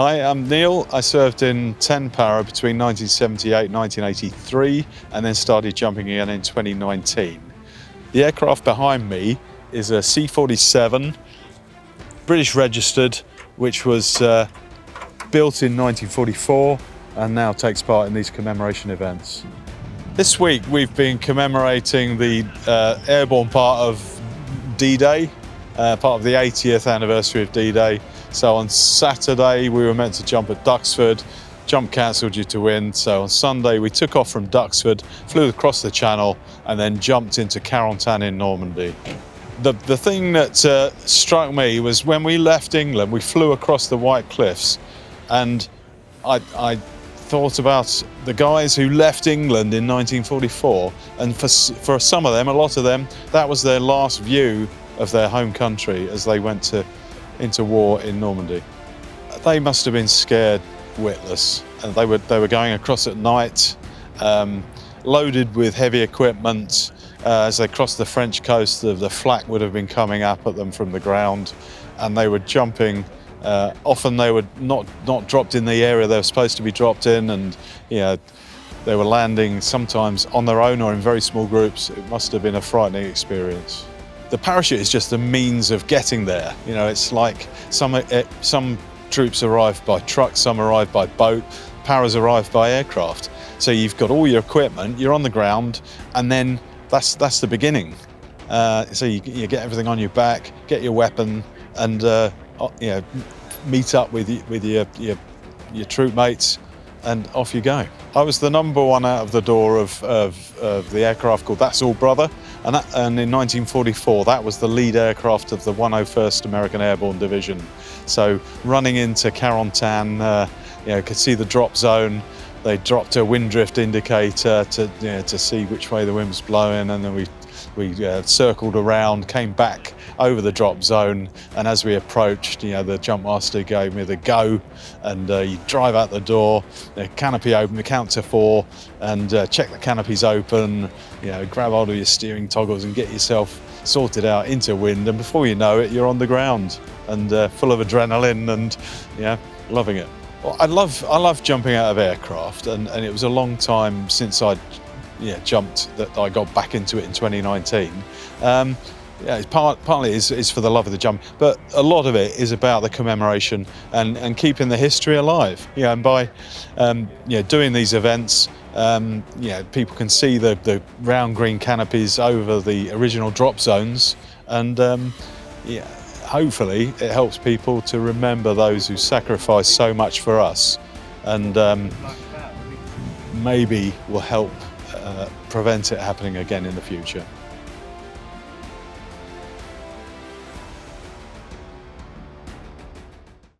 Hi, I'm Neil. I served in 10 Para between 1978 and 1983 and then started jumping again in 2019. The aircraft behind me is a C-47, British registered, which was built in 1944 and now takes part in these commemoration events. This week we've been commemorating the airborne part of D-Day, part of the 80th anniversary of D-Day. So on Saturday we were meant to jump at Duxford, jump cancelled due to wind, so on Sunday we took off from Duxford, flew across the channel and then jumped into Carentan in Normandy. The thing that struck me was when we left England, we flew across the White Cliffs, and I thought about the guys who left England in 1944, and for some of them, a lot of them, that was their last view of their home country as they went into war in Normandy. They must have been scared witless, and they were going across at night, loaded with heavy equipment. As they crossed the French coast, the flak would have been coming up at them from the ground, and they were jumping. Often they were not dropped in the area they were supposed to be dropped in, and they were landing sometimes on their own or in very small groups. It must have been a frightening experience. The parachute is just a means of getting there. It's like some troops arrive by truck, some arrive by boat, paras arrive by aircraft. So you've got all your equipment, you're on the ground, and then that's the beginning. So you get everything on your back, get your weapon, and meet up with your troop mates, and off you go. I was the number one out of the door of the aircraft called That's All Brother, and in 1944 that was the lead aircraft of the 101st American Airborne Division. So running into Carentan, could see the drop zone. They dropped a wind drift indicator to see which way the wind was blowing, and then we circled around, came back over the drop zone, and as we approached, the jump master gave me the go, and you drive out the door, the canopy open, the count to 4, and check the canopies open, grab hold of your steering toggles and get yourself sorted out into wind, and before you know it, you're on the ground and full of adrenaline and loving it. Well, I love jumping out of aircraft, and it was a long time since I'd jumped that I got back into it in 2019. Partly is for the love of the jump, but a lot of it is about the commemoration and keeping the history alive. And by doing these events, people can see the round green canopies over the original drop zones, and hopefully it helps people to remember those who sacrificed so much for us, and maybe will help prevent it happening again in the future.